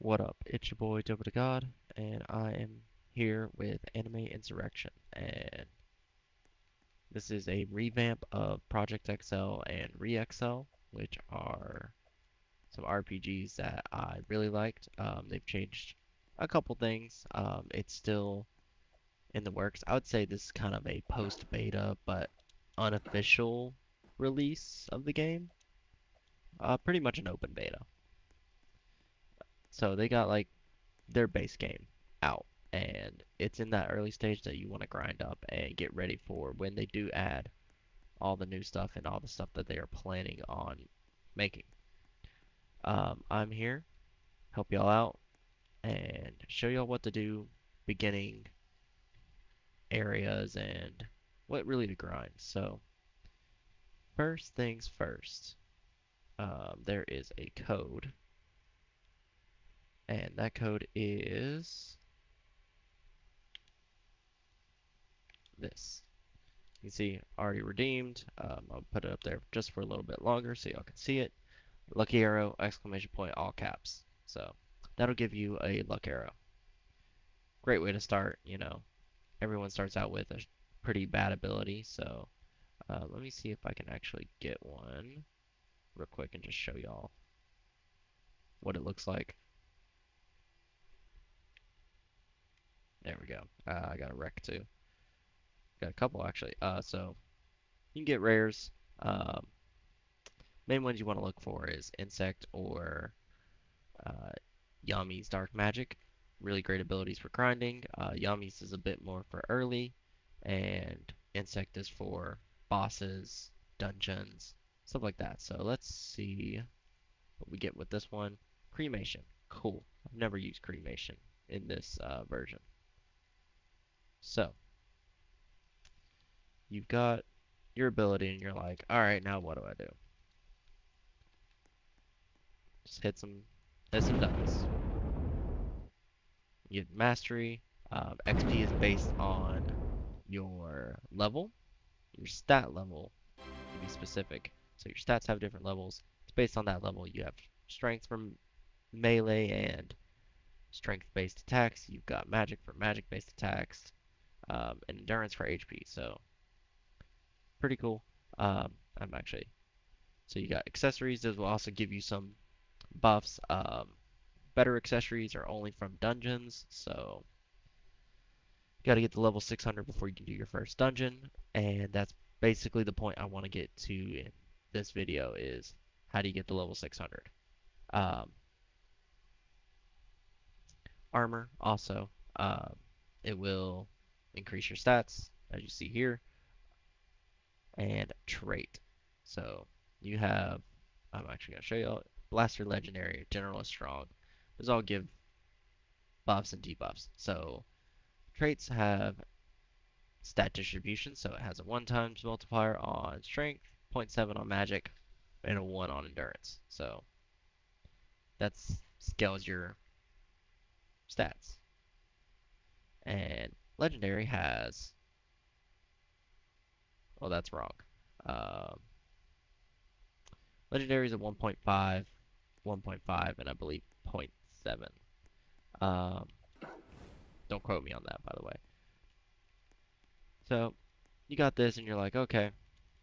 What up? It's your boy DovahTheGod, and I am here with Anime Insurrection. And this is a revamp of Project XL and ReXL, which are some RPGs that I really liked. They've changed a couple things. It's still in the works. I would say this is kind of a post-beta, but unofficial release of the game. Pretty much an open beta. So they got like their base game out. And it's in that early stage that you want to grind up and get ready for when they do add all the new stuff and all the stuff that they are planning on making. I'm here, help y'all out, and show y'all what to do, beginning areas, and what really to grind. So, first things first, there is a code, and that code is this. You can see already redeemed. I'll put it up there just for a little bit longer so y'all can see it. Lucky arrow, exclamation point, all caps. So that'll give you a luck arrow. Great way to start. Everyone starts out with a pretty bad ability. So let me see if I can actually get one real quick and just show y'all what it looks like. There we go. I got a wreck too. Got a couple actually. So you can get rares. Um, Main ones you want to look for is insect or uh, Yami's Dark Magic. Really great abilities for grinding. Yami's is a bit more for early, and Insect is for bosses, dungeons, stuff like that. So let's see what we get with this one. Cremation. Cool. I've never used Cremation in this version. So you've got your ability, and you're like, all right, now what do I do? Just hit some dummies. You get mastery. XP is based on your level, your stat level, to be specific. So your stats have different levels. It's based on that level. You have strength from melee and strength-based attacks. You've got magic for magic-based attacks, and endurance for HP. So pretty cool. I'm actually so you got accessories. Those will also give you some buffs. Better accessories are only from dungeons, so you got to get to level 600 before you can do your first dungeon, and that's basically the point I want to get to in this video is how do you get to level 600. Um, Armor also, it will increase your stats as you see here, and trait. So you have, I'm actually going to show you all, Blaster Legendary, Generalist Strong. Those all give buffs and debuffs. So traits have stat distribution, so it has a 1 times multiplier on strength, 0.7 on magic, and a 1 on endurance. So that scales your stats. And legendary has, well, that's wrong. Um, legendary is a 1.5, 1.5, and I believe 0.7. Um, don't quote me on that, by the way. So you got this, and you're like, okay,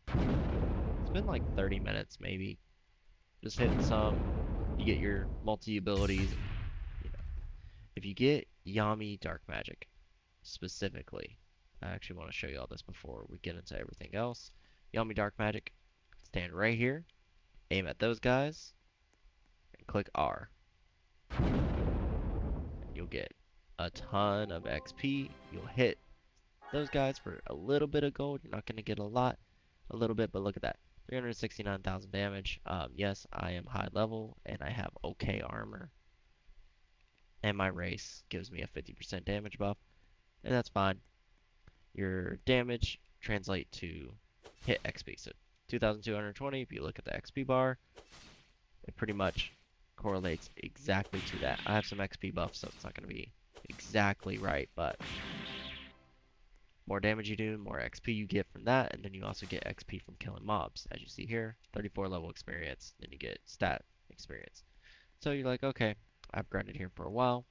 it's been like 30 minutes maybe, just hitting some. You get your multi abilities. You know, if you get Yami Dark Magic specifically, I actually want to show you all this before we get into everything else. Yami Dark Magic, stand right here, aim at those guys, and click R. And you'll get a ton of XP. You'll hit those guys for a little bit of gold. You're not going to get a lot, a little bit, but look at that. 369,000 damage. Yes, I am high level, and I have okay armor. And my race gives me a 50% damage buff, and that's fine. Your damage translate to hit XP. So 2,220, if you look at the XP bar, it pretty much correlates exactly to that. I have some XP buffs, so it's not going to be exactly right, but more damage you do, more XP you get from that, and then you also get XP from killing mobs. As you see here, 34 level experience, then you get stat experience. So you're like, okay, I've grinded here for a while.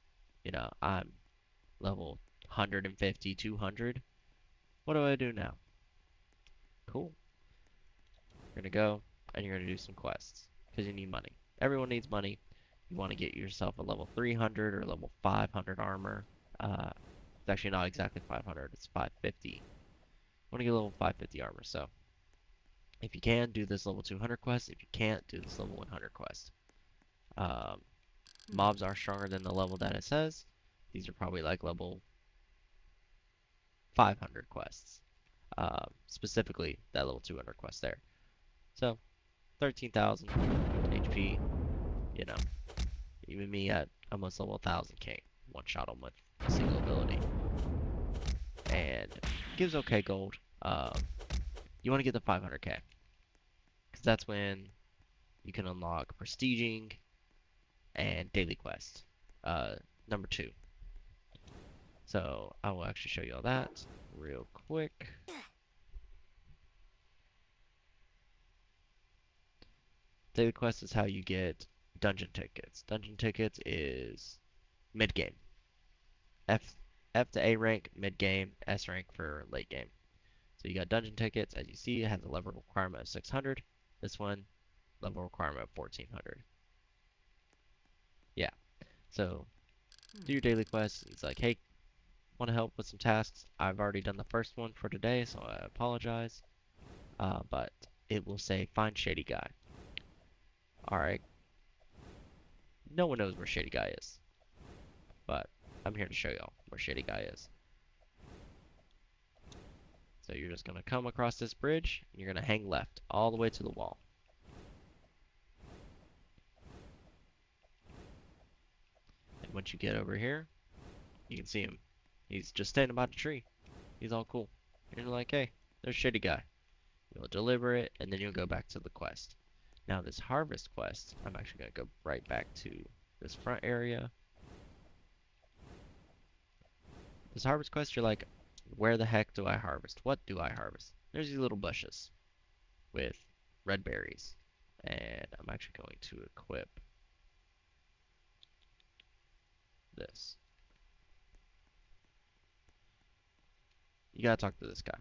You know, I'm level 150, 200. What do I do now? Cool. You're gonna go and you're gonna do some quests because you need money. Everyone needs money. You want to get yourself a level 300 or level 500 armor. It's actually not exactly 500, it's 550. You want to get level 550 armor, so if you can, do this level 200 quest. If you can't, do this level 100 quest. Um, Mobs are stronger than the level that it says. These are probably like level 500 quests. Specifically, that level 200 quest there. So, 13,000 HP, you know, even me at almost level 1000 can't one shot on with a single ability. And gives okay gold. You want to get the 500k, because that's when you can unlock prestiging and daily quest. Number 2. So I will actually show you all that real quick. Daily quest is how you get dungeon tickets. Dungeon tickets is mid game. F F to A rank mid game, S rank for late game. So you got dungeon tickets. As you see, it has a level requirement of 600. This one, level requirement of 1400. Yeah. So do your daily quest. It's like, hey, want to help with some tasks? I've already done the first one for today, so I apologize. But it will say find Shady Guy. Alright. No one knows where Shady Guy is, but I'm here to show y'all where Shady Guy is. So you're just gonna come across this bridge, and you're gonna hang left all the way to the wall. And once you get over here, you can see him. He's just standing by the tree. He's all cool. And you're like, hey, there's Shady Guy. You'll deliver it, and then you'll go back to the quest. Now this harvest quest, I'm actually gonna go right back to this front area. This harvest quest, you're like, where the heck do I harvest? What do I harvest? There's these little bushes with red berries. And I'm actually going to equip this. You gotta talk to this guy.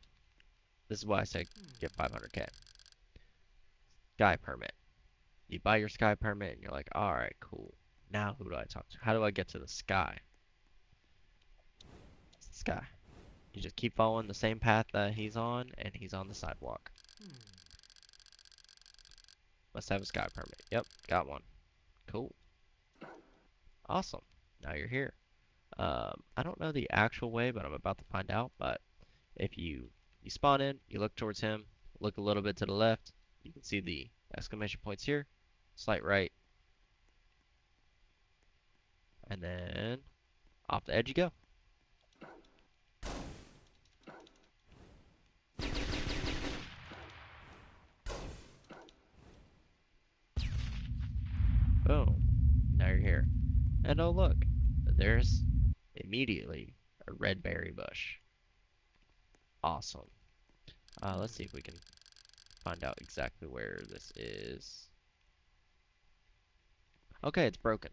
This is why I say get 500k. Sky permit. You buy your sky permit and you're like, alright, cool. Now who do I talk to? How do I get to the sky? It's the sky. You just keep following the same path that he's on, and he's on the sidewalk. Must have a sky permit. Yep, got one. Cool. Awesome. Now you're here. I don't know the actual way, but I'm about to find out. But if you spawn in, you look towards him, look a little bit to the left, you can see the exclamation points here, slight right, and then off the edge you go. Boom. Now you're here. And oh look, there's immediately a red berry bush. Awesome. Let's see if we can find out exactly where this is. Okay, it's broken.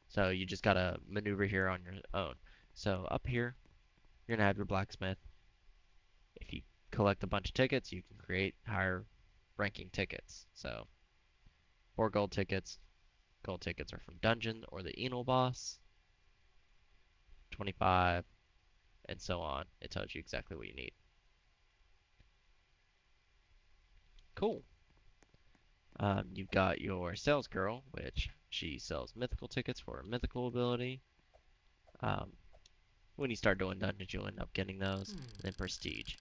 So you just gotta maneuver here on your own. So up here, you're gonna have your blacksmith. If you collect a bunch of tickets, you can create higher ranking tickets. So 4 gold tickets. Gold tickets are from dungeon or the Enel boss. 25, and so on. It tells you exactly what you need. Cool. You've got your sales girl, which she sells mythical tickets for a mythical ability. When you start doing dungeons, you'll end up getting those. And then prestige.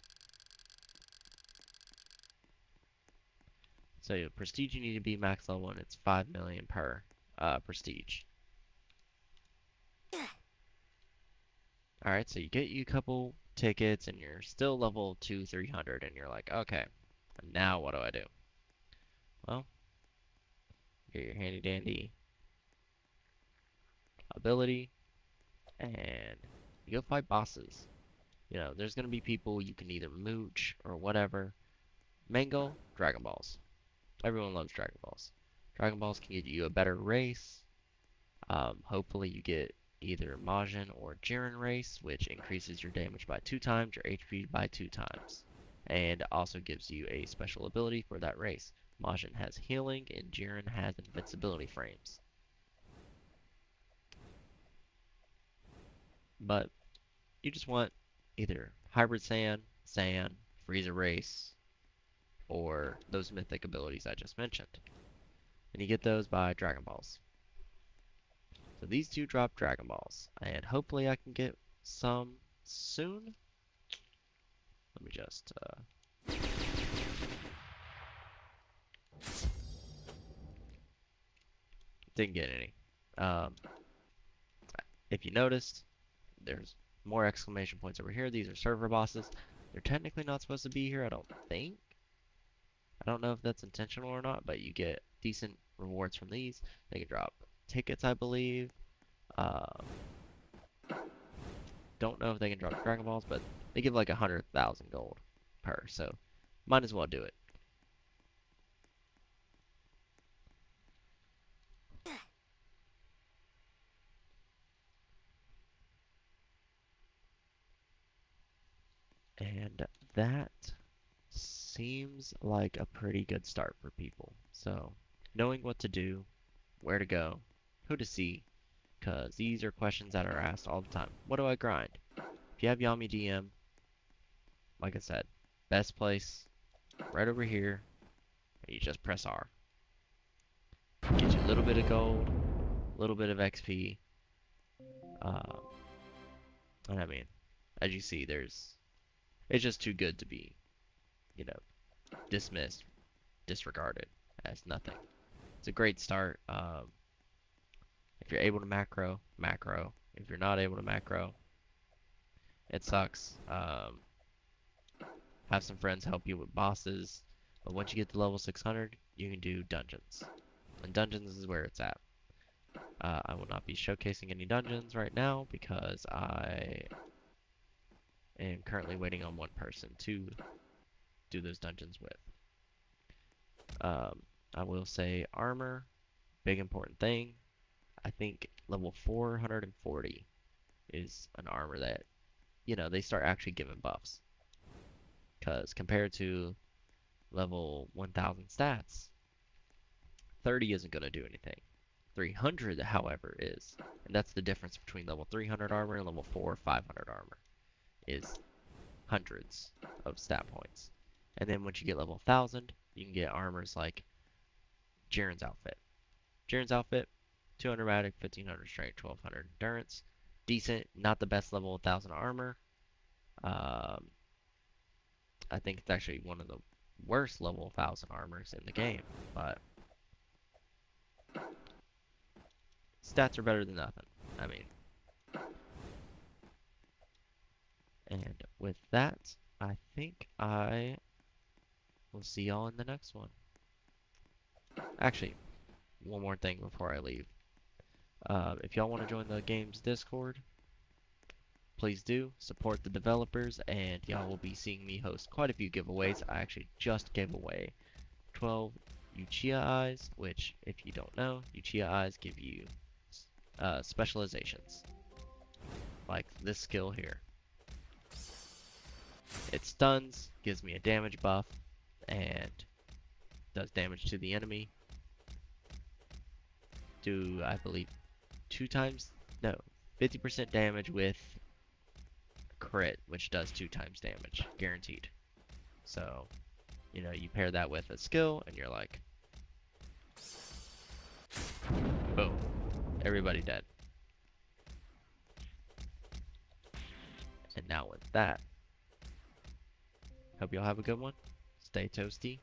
So your prestige, you need to be max level, and it's 5 million per prestige. Alright, so you get you a couple tickets, and you're still level 2, 300, and you're like, okay, now what do I do? Well, get your handy dandy ability, and you go fight bosses. You know, there's gonna be people you can either mooch or whatever. Main goal, Dragon Balls. Everyone loves Dragon Balls. Dragon Balls can get you a better race. Hopefully you get either Majin or Jiren race, which increases your damage by 2 times, your HP by 2 times, and also gives you a special ability for that race. Majin has healing and Jiren has invincibility frames. But you just want either Hybrid Saiyan, Frieza race, or those mythic abilities I just mentioned. And you get those by Dragon Balls. So these two drop Dragon Balls, and hopefully I can get some soon. Let me just didn't get any. Um, if you noticed, there's more exclamation points over here. These are server bosses. They're technically not supposed to be here, I don't think. I don't know if that's intentional or not, but you get decent rewards from these. They can drop tickets, I believe. Uh, don't know if they can drop Dragon Balls, but they give like 100,000 gold per, so might as well do it. And that seems like a pretty good start for people. So, knowing what to do, where to go, who to see, because these are questions that are asked all the time. What do I grind? If you have Yami DM, like I said, best place right over here, and you just press R. Get you a little bit of gold, a little bit of XP, um, and I mean, as you see, it's just too good to be, you know, dismissed, disregarded as nothing. It's a great start. If you're able to macro, macro. If you're not able to macro, it sucks. Have some friends help you with bosses, but once you get to level 600, you can do dungeons. And dungeons is where it's at. I will not be showcasing any dungeons right now because I am currently waiting on one person to do those dungeons with. I will say armor, big important thing. I think level 440 is an armor that, you know, they start actually giving buffs. Because compared to level 1000 stats, 30 isn't going to do anything. 300, however, is. And that's the difference between level 300 armor and level 4 500 armor, is hundreds of stat points. And then once you get level 1000, you can get armors like Jiren's outfit. Jiren's outfit, 200 magic, 1500 strength, 1200 endurance. Decent, not the best level 1000 armor. I think it's actually one of the worst level 1000 armors in the game, but stats are better than nothing. I mean, and with that, I think I will see y'all in the next one. Actually, one more thing before I leave. If y'all want to join the game's Discord, please do. Support the developers, and y'all will be seeing me host quite a few giveaways. I actually just gave away 12 Uchiha eyes, which, if you don't know, Uchiha eyes give you specializations, like this skill here. It stuns, gives me a damage buff, and does damage to the enemy. Do, I believe, 50% damage with crit, which does 2 times damage, guaranteed. So, you know, you pair that with a skill, and you're like, boom, everybody dead. And now with that, hope y'all have a good one. Stay toasty.